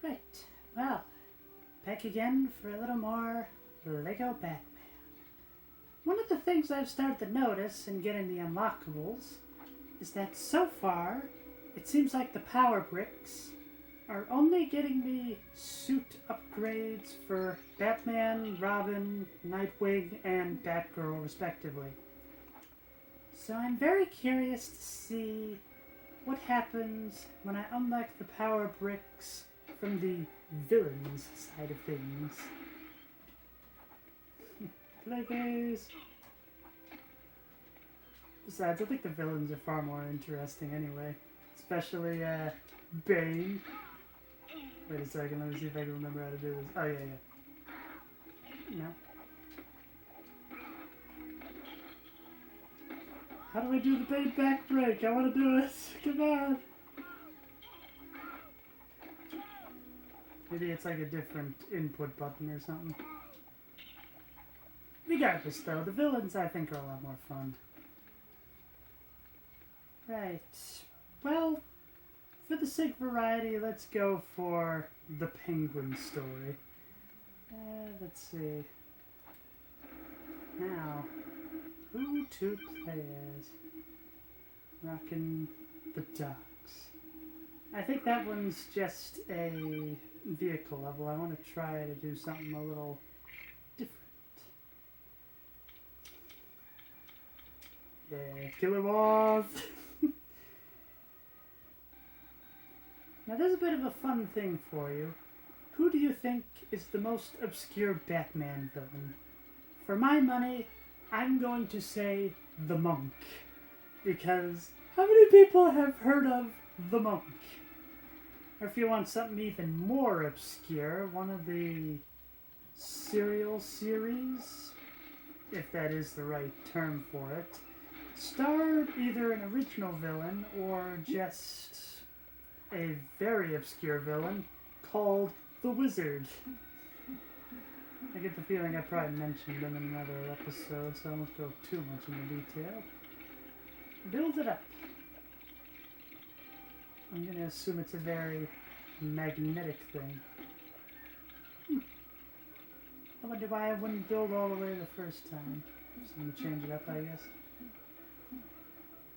Right. Well, back again for a little more Lego Batman. One of the things I've started to notice in getting the unlockables is that so far, it seems like the power bricks are only getting me suit upgrades for Batman, Robin, Nightwing, and Batgirl respectively. So I'm very curious to see what happens when I unlock the power bricks from the villains side of things. Legos! Besides, I think the villains are far more interesting anyway. Especially, Bane. Wait a second, let me see if I can remember how to do this. Oh, yeah. No. How do I do the Bane back break? I want to do it. Come on. Maybe it's like a different input button or something. Regardless, though, the villains I think are a lot more fun. Right. Well, for the sake of variety, let's go for the Penguin story. Let's see. Now, who to play as? Rockin' the Ducks. I think that one's just a vehicle level. I want to try to do something a little different. Yeah, Killer Wars! Now there's a bit of a fun thing for you. Who do you think is the most obscure Batman villain? For my money, I'm going to say the Monk. Because how many people have heard of the Monk? Or if you want something even more obscure, one of the serial series, if that is the right term for it, starred either an original villain or just a very obscure villain called the Wizard. I get the feeling I probably mentioned him in another episode, so I won't go too much into detail. Build it up. I'm going to assume it's a very magnetic thing. I wonder why I wouldn't build all the way the first time. Just going to change it up, I guess.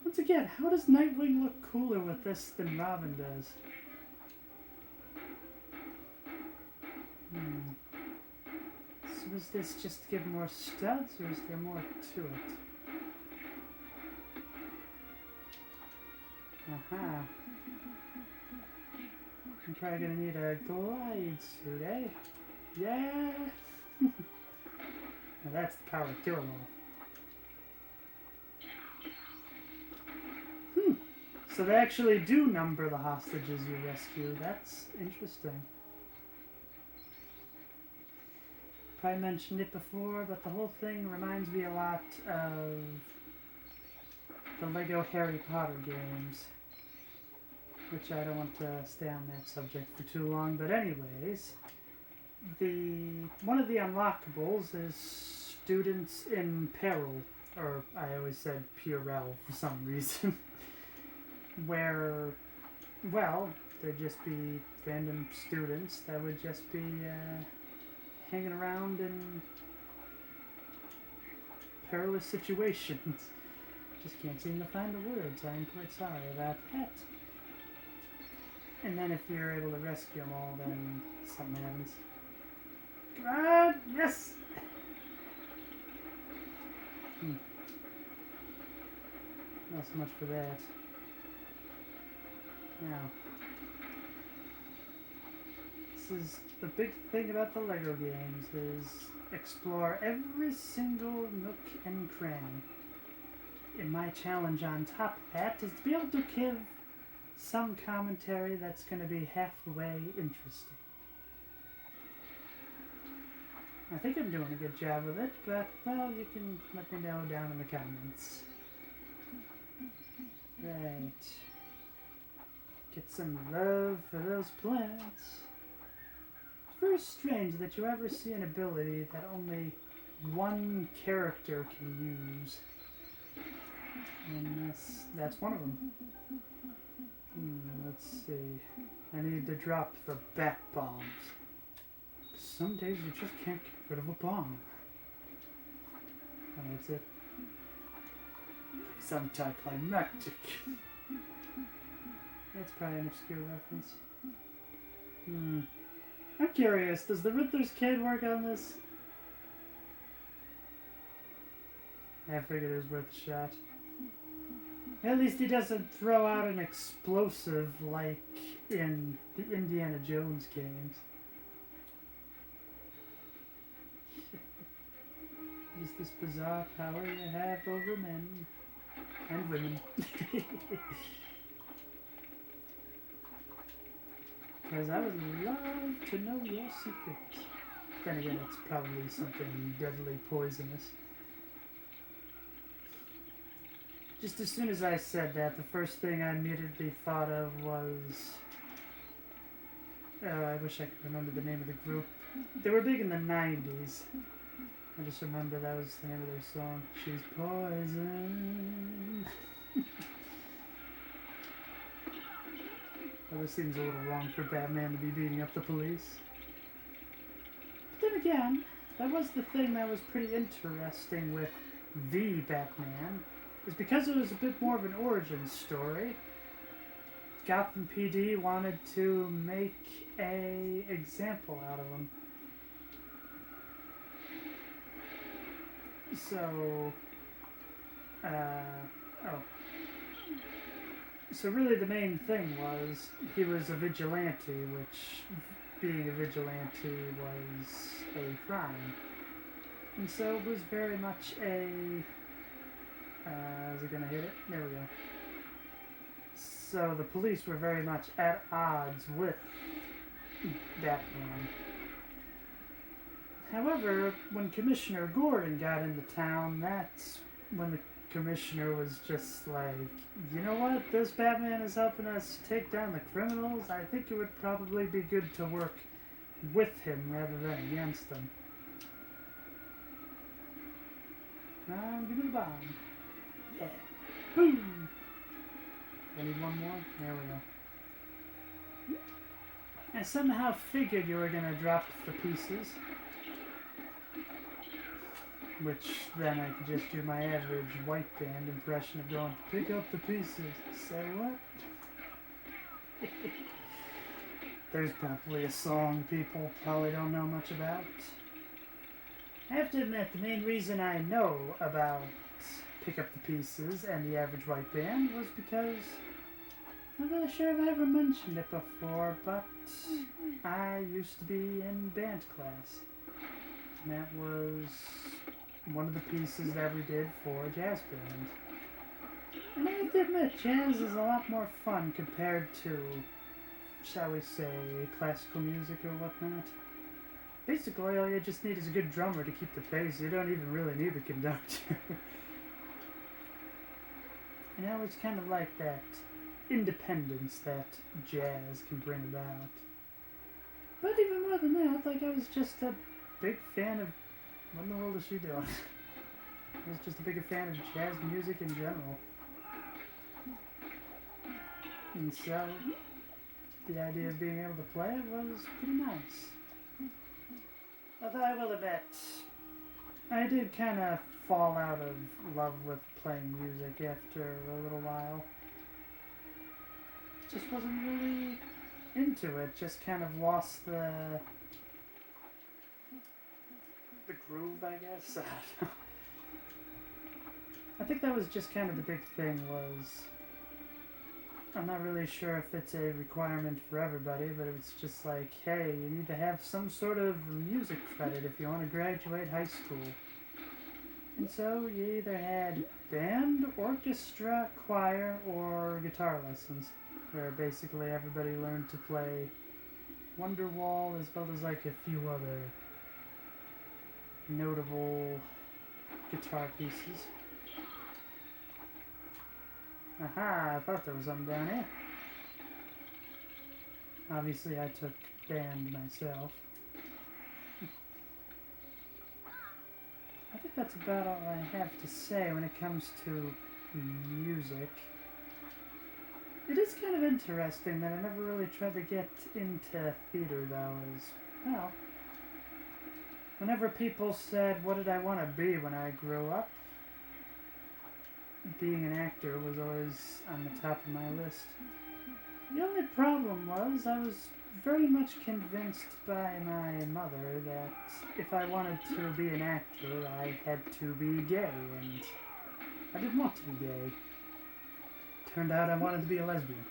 Once again, how does Nightwing look cooler with this than Robin does? So is this just to give more studs, or is there more to it? Aha. I'm probably gonna need a glide suit, eh? Yeah! Now that's the power to kill them all. So they actually do number the hostages you rescue. That's interesting. Probably mentioned it before, but the whole thing reminds me a lot of the Lego Harry Potter games. Which I don't want to stay on that subject for too long, but anyways, one of the unlockables is students in peril, or I always said Purell for some reason. Where, well, there'd just be random students that would just be hanging around in perilous situations. Just can't seem to find the words. I'm quite sorry about that. And then if you're able to rescue them all, then something happens. Come on! Yes! Not so much for that. Now, this is the big thing about the Lego games, is explore every single nook and cranny. And my challenge on top of that is to be able to give some commentary that's going to be halfway interesting. I think I'm doing a good job of it, but, well, you can let me know down in the comments. Right. Get some love for those plants. It's very strange that you ever see an ability that only one character can use. And that's one of them. Let's see. I need to drop the bat bombs. Some days you just can't get rid of a bomb. Oh, that's it. It's anticlimactic. That's probably an obscure reference. I'm curious, does the Riddler's kid work on this? I figured it was worth a shot. At least he doesn't throw out an explosive like in the Indiana Jones games. Is this bizarre power you have over men and women? Because I would love to know your secrets. Then again, it's probably something deadly poisonous. Just as soon as I said that, the first thing I immediately thought of was... I wish I could remember the name of the group. They were big in the 90s. I just remember that was the name of their song. She's poison. Well, this seems a little wrong for Batman to be beating up the police. But then again, that was the thing that was pretty interesting with the Batman, is because it was a bit more of an origin story. Gotham PD wanted to make an example out of him. So, So really the main thing was he was a vigilante, which being a vigilante was a crime. And so it was very much a... is it going to hit it? There we go. So the police were very much at odds with Batman. However, when Commissioner Gordon got into town, that's when the Commissioner was just like, you know what, this Batman is helping us take down the criminals. I think it would probably be good to work with him rather than against him. Now, give me the bomb. Yeah. Boom! I need one more? There we go. I somehow figured you were going to drop the pieces. Which then I could just do my average white band impression of going, pick up the pieces. Say what? There's probably a song people probably don't know much about. I have to admit, the main reason I know about Pick Up the Pieces and the Average White Band was because I'm not really sure if I ever mentioned it before, but I used to be in band class. And that was one of the pieces that we did for a jazz band. And I have to admit, jazz is a lot more fun compared to, shall we say, classical music or whatnot. Basically, all you just need is a good drummer to keep the pace. You don't even really need the conductor. And I always kind of like that independence that jazz can bring about. But even more than that, like, I was just a big fan of... What in the world is she doing? I was just a bigger fan of jazz music in general. And so, the idea of being able to play it was pretty nice. Although I will admit, I did kind of fall out of love with playing music after a little while. Just wasn't really into it, just kind of lost the groove, I guess. I think that was just kind of the big thing was, I'm not really sure if it's a requirement for everybody, but it's just like, hey, you need to have some sort of music credit if you want to graduate high school. And so you either had band, orchestra, choir, or guitar lessons, where basically everybody learned to play Wonderwall as well as like a few other notable guitar pieces. Aha, I thought there was something down here. Obviously I took band myself. I think that's about all I have to say when it comes to music. It is kind of interesting that I never really tried to get into theater, though, as well. Whenever people said, what did I want to be when I grew up, being an actor was always on the top of my list. The only problem was I was very much convinced by my mother that if I wanted to be an actor, I had to be gay, and I didn't want to be gay. Turned out I wanted to be a lesbian.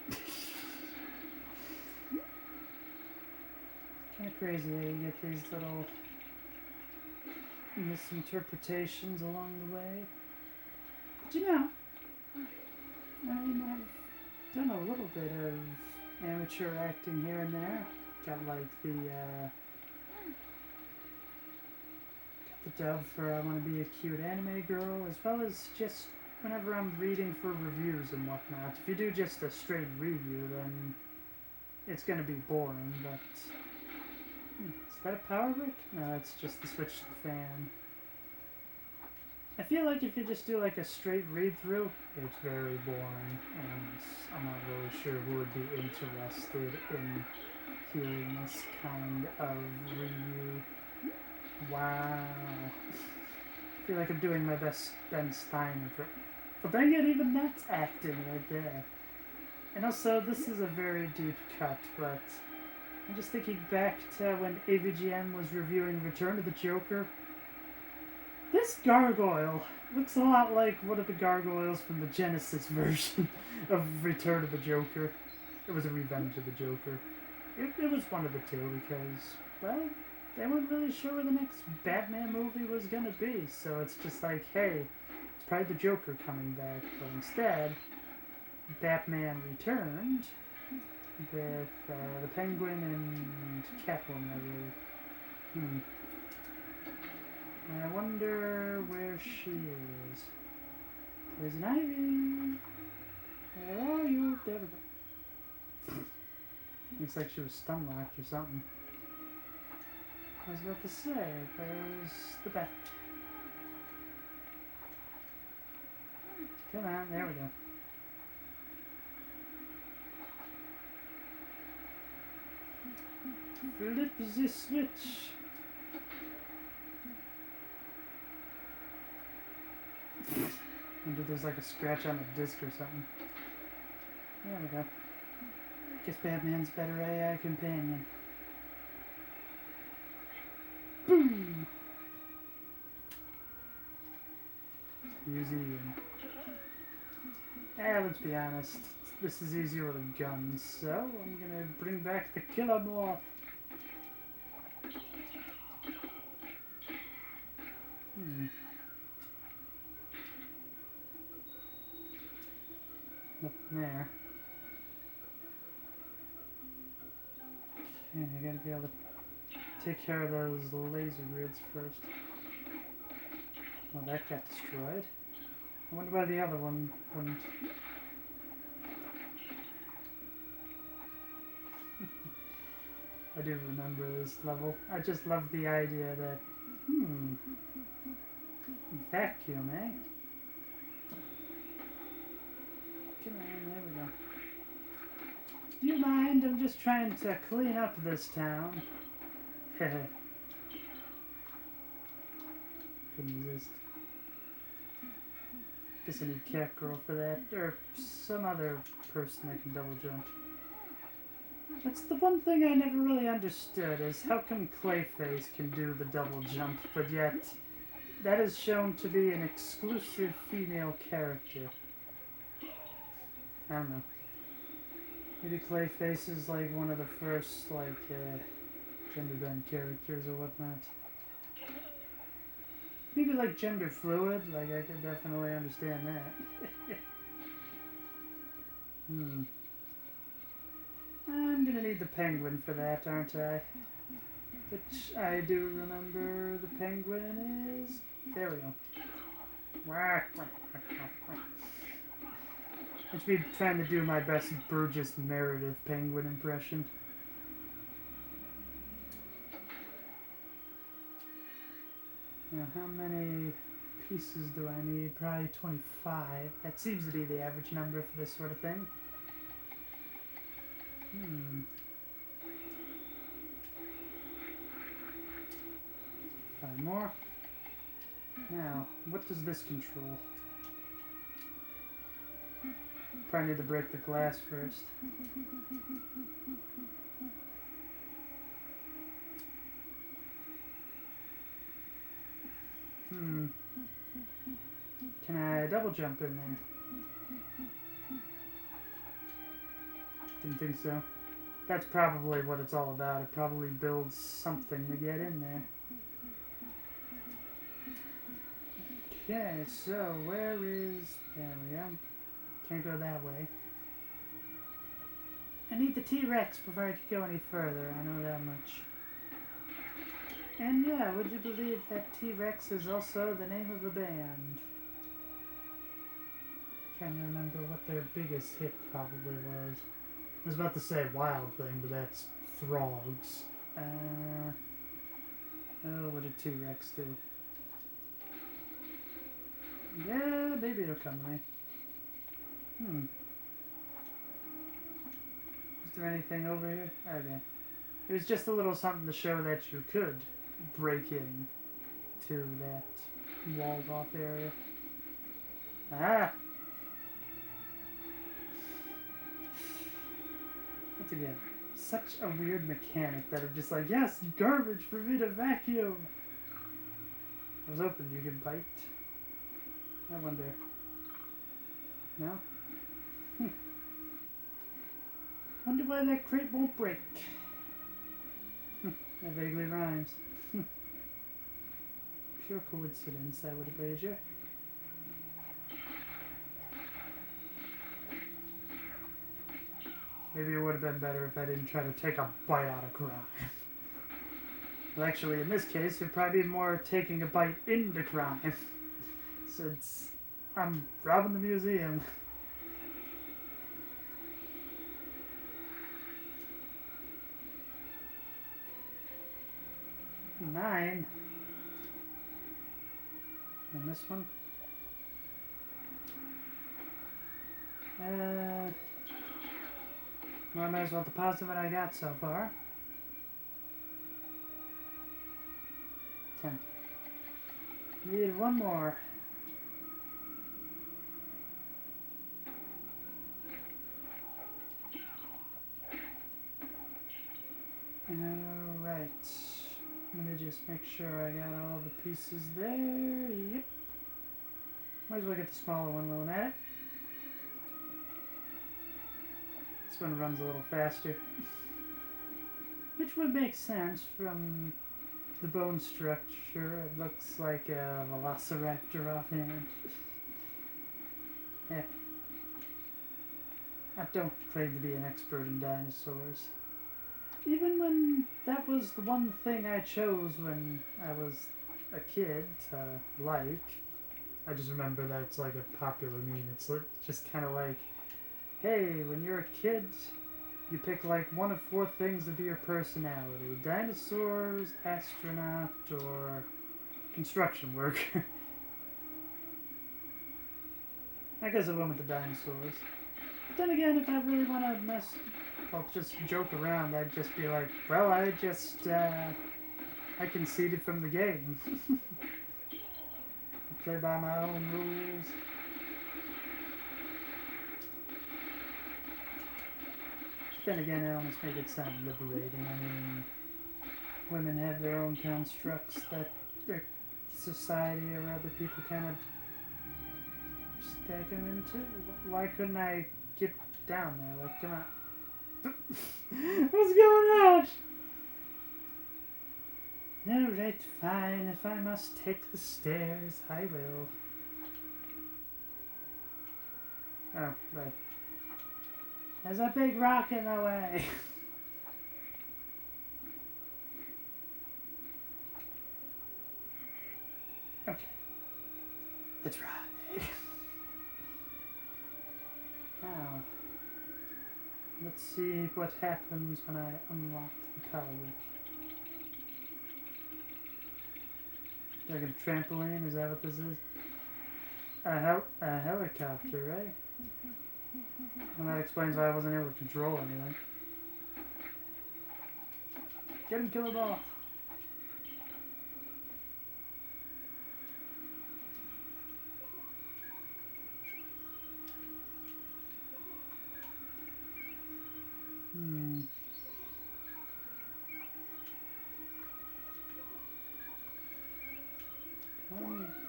Kind of crazy how you get these little misinterpretations along the way. But you know, I mean, I've done a little bit of amateur acting here and there. Got like got the dub for I Want to Be a Cute Anime Girl, as well as just whenever I'm reading for reviews and whatnot. If you do just a straight review, then it's going to be boring, but... Is that a power brick? No, it's just the switch to the fan. I feel like if you just do like a straight read-through, it's very boring, and I'm not really sure who would be interested in hearing this kind of review. Wow. I feel like I'm doing my best Ben Stein impression. But dang it, even that's acting right there. And also, this is a very deep cut, but I'm just thinking back to when AVGN was reviewing Return of the Joker. This gargoyle looks a lot like one of the gargoyles from the Genesis version of Return of the Joker. It was a Revenge of the Joker. It was one of the two because, well, they weren't really sure where the next Batman movie was gonna be, so it's just like, hey, it's probably the Joker coming back, but instead, Batman returned with the Penguin and Catwoman, I believe. I wonder where she is. There's an Ivy. Where are you? There we go. Looks like she was stun locked or something. I was about to say, where's the bat? Come on, there we go. Flip the switch. Wonder if there's like a scratch on the disc or something. There we go. Guess Batman's better AI companion. Boom! Museum. Let's be honest. This is easier with a gun, so I'm gonna bring back the killer moth. Nothing there. Okay, I gotta be able to take care of those laser grids first. Well, that got destroyed. I wonder why the other one wouldn't. I do remember this level. I just love the idea that, vacuum, eh? Come on, there we go. Do you mind? I'm just trying to clean up this town. Couldn't resist. Guess I need Catgirl for that, or some other person that can double jump. That's the one thing I never really understood, is how come Clayface can do the double jump, but yet that is shown to be an exclusive female character. I don't know. Maybe Clayface is like one of the first, like, gender bend characters or whatnot. Maybe like gender fluid, like I could definitely understand that. I'm gonna need the penguin for that, aren't I? Which I do remember the penguin is... There we go. I should be trying to do my best Burgess Meredith penguin impression. Now, how many pieces do I need? Probably 25. That seems to be the average number for this sort of thing. Hmm. 5 more. Now, what does this control? Probably need to break the glass first. Hmm. Can I double jump in there? Didn't think so. That's probably what it's all about. It probably builds something to get in there. Okay, so where is... There we go. Can't go that way. I need the T-Rex before I can go any further. I know that much. And yeah, would you believe that T-Rex is also the name of a band? Trying to remember what their biggest hit probably was. I was about to say Wild Thing, but that's Frogs. Oh, what did T-Rex do? Yeah, maybe it'll come to me. Is there anything over here? Okay. It was just a little something to show that you could break in to that walled off area. Ah! Once again, such a weird mechanic that I'm just like, yes, garbage for me to vacuum! I was hoping you could bite. I wonder. No? Wonder why that crate won't break. That vaguely rhymes. Pure coincidence, I would wager. Maybe it would have been better if I didn't try to take a bite out of crime. Well, actually, in this case, it'd probably be more taking a bite into crime. Since I'm robbing the museum. Nine. And this one. Well, I might as well deposit what I got so far. 10. Need one more. Alright. Let me just make sure I got all the pieces there. Yep. Might as well get the smaller one while I'm at it. This one runs a little faster. Which would make sense from the bone structure. It looks like a velociraptor offhand. Heck. I don't claim to be an expert in dinosaurs. Even when that was the one thing I chose when I was a kid to like, I just remember that it's like a popular meme. It's just kind of like, hey, when you're a kid, you pick like one of 4 things to be your personality. Dinosaurs, astronaut, or construction worker. I guess I went with the dinosaurs. But then again, if I really want to just joke around, I'd just be like, well, I conceded from the game. I play by my own rules. Then again, I almost make it sound liberating. I mean, women have their own constructs that their society or other people kind of stake them into. Why couldn't I get down there? Like, come on. What's going on? Alright, fine. If I must take the stairs, I will. Oh, right. There's a big rock in the way. Okay. Let's ride. Now, let's see what happens when I unlock the power brick. Do I get a trampoline? Is that what this is? A helicopter, right? Well, that explains why I wasn't able to control anything. Get him, kill him all.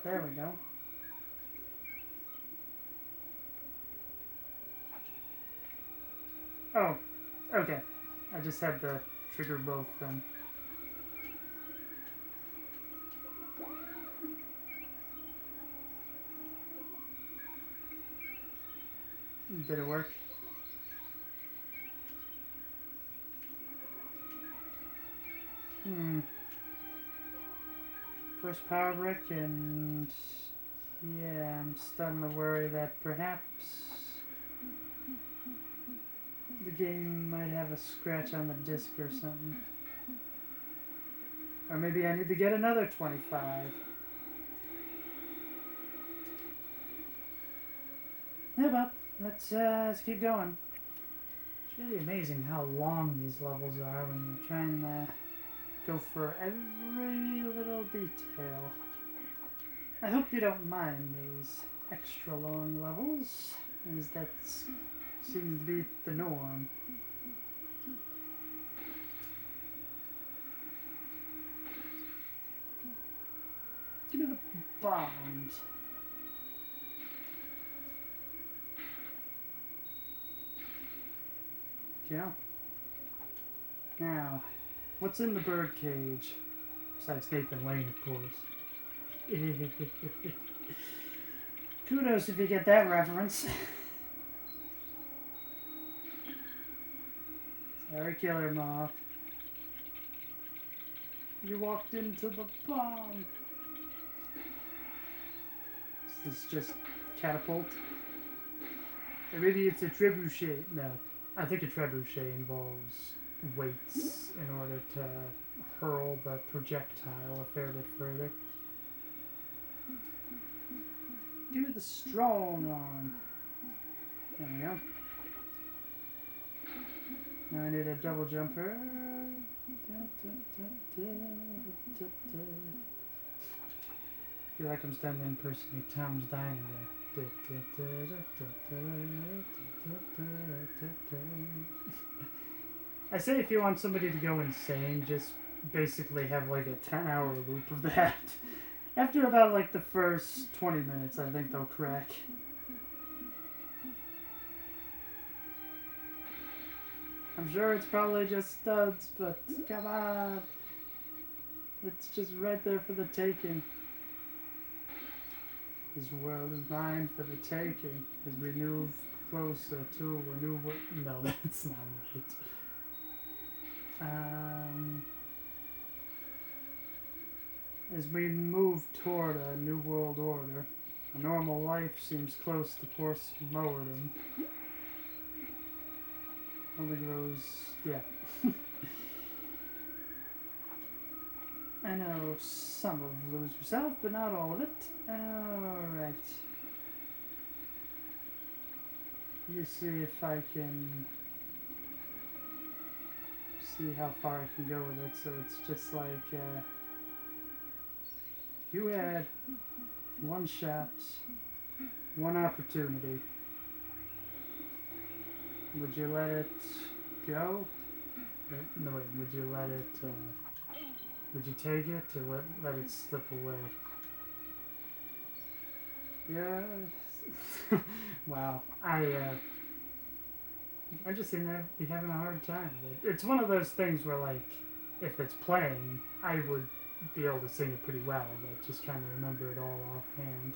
There we go. Oh, okay. I just had to trigger both then. Did it work? First power brick, and yeah, I'm starting to worry that perhaps the game might have a scratch on the disc or something. Or maybe I need to get another 25. Yeah, but let's keep going. It's really amazing how long these levels are when you're trying to go for every little detail. I hope you don't mind these extra long levels, as that seems to be the norm. Give me the bombs. Yeah. Now, what's in the bird cage? Besides Nathan Lane, of course. Kudos if you get that reference. Sorry, Killer Moth. You walked into the bomb. Is this just catapult? Or maybe it's a trebuchet. No, I think a trebuchet involves weights in order to hurl the projectile a fair bit further. Do the strong arm. There we go. Now I need a double jumper. I feel like I'm starting to impersonate Tom's Diner there. I say if you want somebody to go insane, just basically have like a 10-hour loop of that. After about like the first 20 minutes, I think they'll crack. I'm sure it's probably just studs, but come on. It's just right there for the taking. This world is mine for the taking as we move closer to a new world. No, that's not right. As we move toward a new world order, a normal life seems close to post-mortem. Only grows, yeah. I know some of Lose Yourself, but not all of it. Alright. Let me see if I can see how far I can go with it. So it's just like, you had one shot, one opportunity. Would you let it go? No, wait, would you let it, would you take it or let it slip away? Yeah. Wow. I just seem to be having a hard time with it. It's one of those things where, like, if it's playing, I would be able to sing it pretty well, but just trying to remember it all offhand.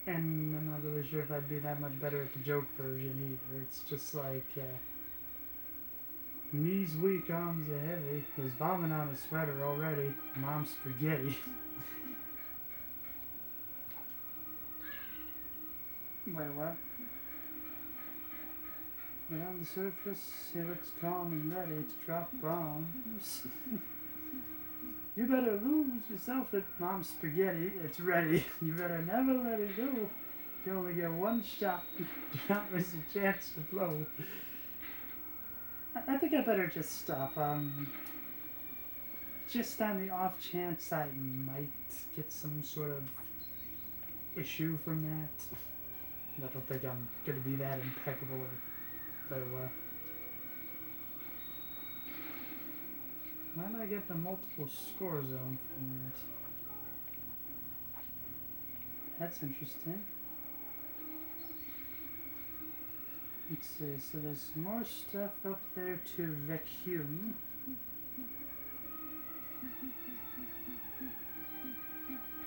And I'm not really sure if I'd be that much better at the joke version either. It's just like, knees weak, arms are heavy. There's vomit on a sweater already. Mom's spaghetti. Wait, what? But on the surface, he looks calm and ready to drop bombs. You better lose yourself at Mom's spaghetti. It's ready. You better never let it go. You only get one shot. Do not miss a chance to blow. think I better just stop. Just on the off chance I might get some sort of issue from that. I don't think I'm going to be that impeccable or why am I getting a multiple score zone from that? That's interesting. Let's see, so there's more stuff up there to vacuum.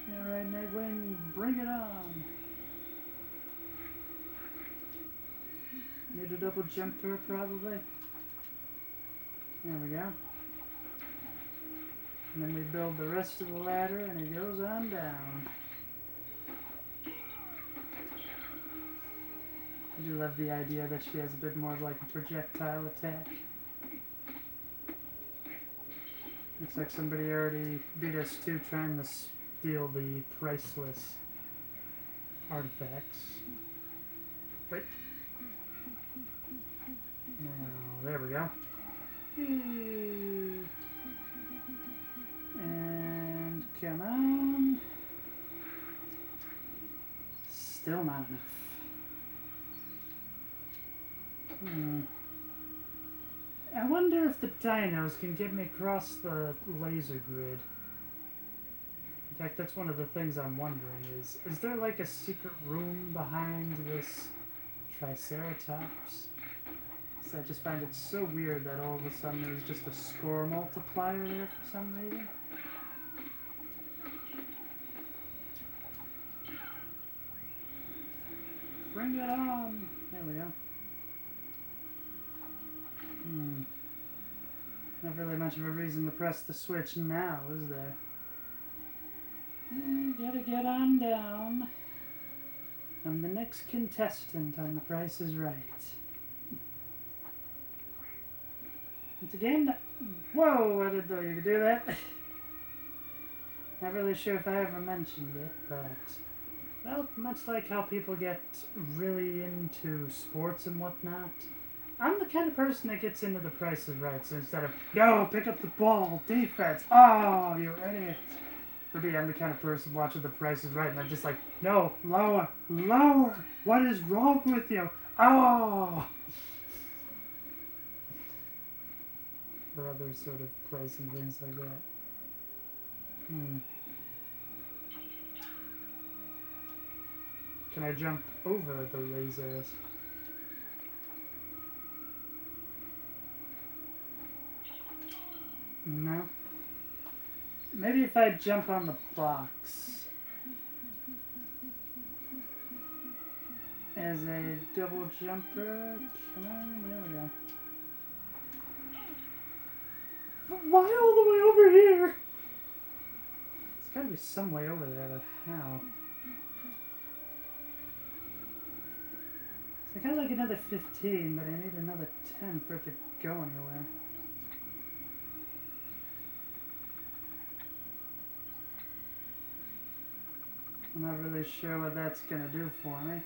Alright, Nightwing, bring it on! Need a double jumper, probably. There we go. And then we build the rest of the ladder, and it goes on down. I do love the idea that she has a bit more of like a projectile attack. Looks like somebody already beat us too, trying to steal the priceless artifacts. Wait. Now, there we go. And come on. Still not enough. I wonder if the dinos can get me across the laser grid. In fact, that's one of the things I'm wondering is there like a secret room behind this Triceratops? So I just find it so weird that all of a sudden there's just a score multiplier there for some reason. Bring it on! There we go. Not really much of a reason to press the switch now, is there? Gotta get on down. I'm the next contestant on The Price is Right. Once again, whoa, I didn't know you could do that. Not really sure if I ever mentioned it, but, well, much like how people get really into sports and whatnot, I'm the kind of person that gets into The Price is Right, so instead of, no, pick up the ball, defense, oh, you idiot. For me, I'm the kind of person watching The Price is Right, and I'm just like, no, lower, lower, what is wrong with you? Oh! Or other sort of pricing things like that. Can I jump over the lasers? No. Maybe if I jump on the box as a double jumper. Come on, there we go. But why all the way over here? There's gotta be some way over there, but how? So I got like another 15, but I need another 10 for it to go anywhere. I'm not really sure what that's gonna do for me.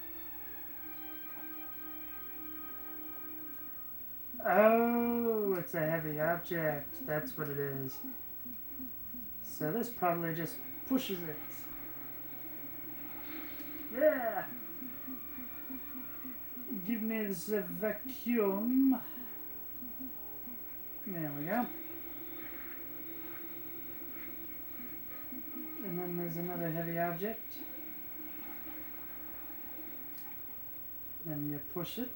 Oh, it's a heavy object. That's what it is. So this probably just pushes it. Yeah! Give me the vacuum. There we go. And then there's another heavy object. Then you push it.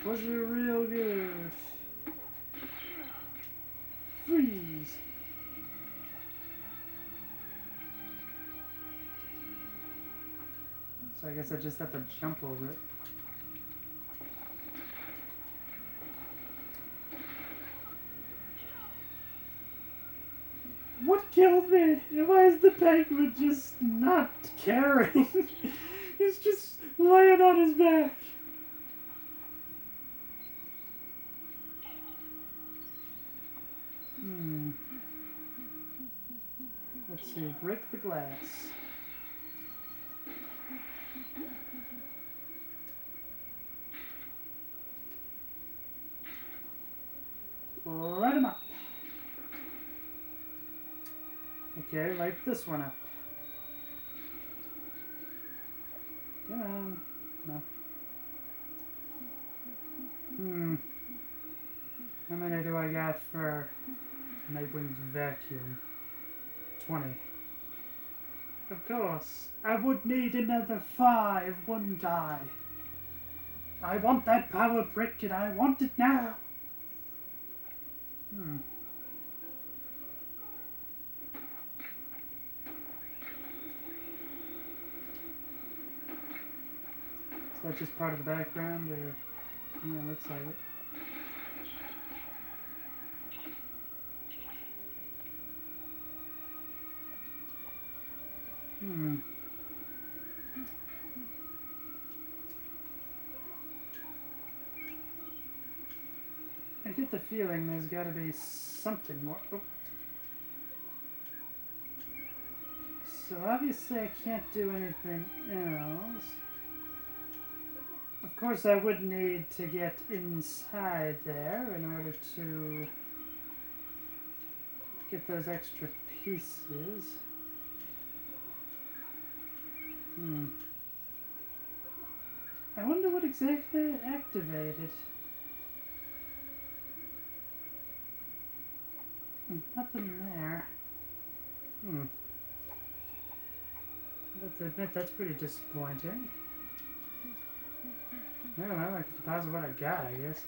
Push it real good. Freeze. So I guess I just have to jump over it. What killed me? Why is the penguin just not caring? He's just laying on his back. Let's see, break the glass. Light 'em up. Okay, light this one up. Come on. No. How many do I got for Nightwing's vacuum? 20. Of course. I would need another 5, wouldn't I? I want that power brick and I want it now. Is that just part of the background or... Yeah, looks like it. I get the feeling there's got to be something more. Oh. So obviously I can't do anything else. Of course I would need to get inside there in order to get those extra pieces. I wonder what exactly it activated. Nothing there. I have to admit, that's pretty disappointing. Well, I like to deposit what I got, I guess.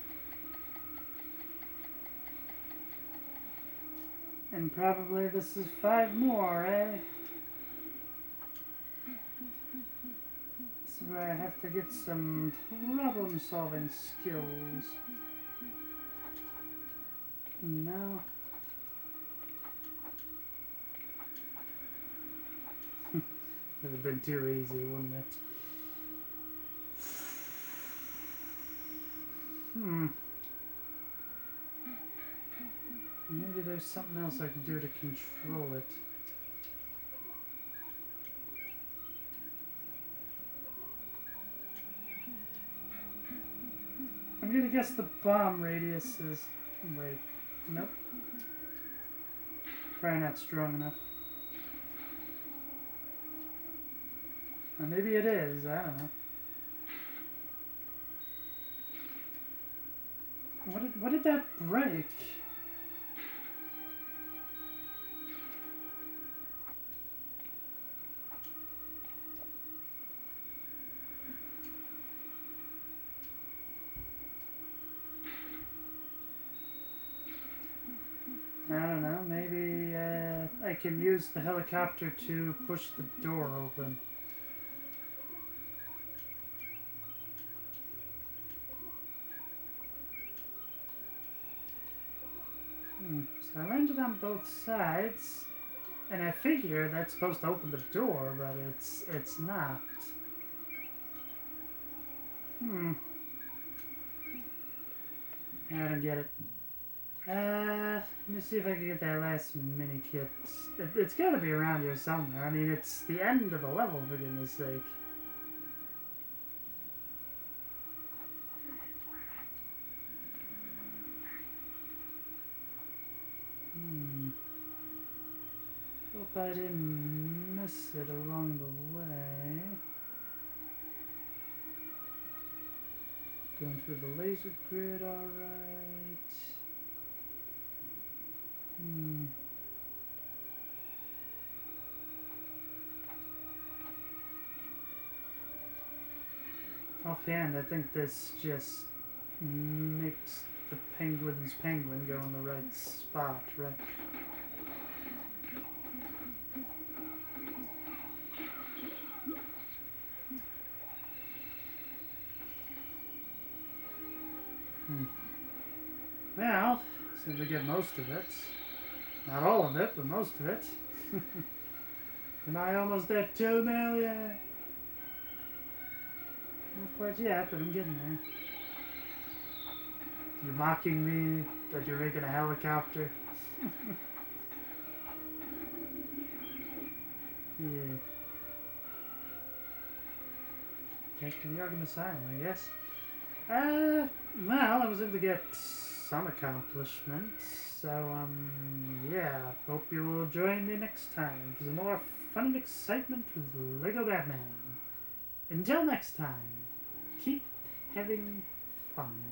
And probably this is 5 more, eh? This is where I have to get some problem-solving skills. No. It would have been too easy, wouldn't it? Maybe there's something else I can do to control it. I'm gonna guess the bomb radius is... Wait. Nope. Probably not strong enough. Or maybe it is, I don't know. What did that break? I don't know, maybe I can use the helicopter to push the door open. So I landed on both sides, and I figure that's supposed to open the door, but it's not. I don't get it. Let me see if I can get that last mini kit. It's gotta be around here somewhere. I mean, it's the end of the level, for goodness sake. Hope I didn't miss it along the way. Going through the laser grid, alright. Offhand, I think this just makes the penguin's penguin go in the right spot, right? Well, seem to get most of it. Not all of it, but most of it. Am I almost at 2 million? Not quite yet, but I'm getting there. You're mocking me that you're making a helicopter? Yeah. Take the Argon Asylum, I guess. Well, I was able to get some accomplishments. So, yeah, hope you will join me next time for some more fun and excitement with Lego Batman. Until next time, keep having fun.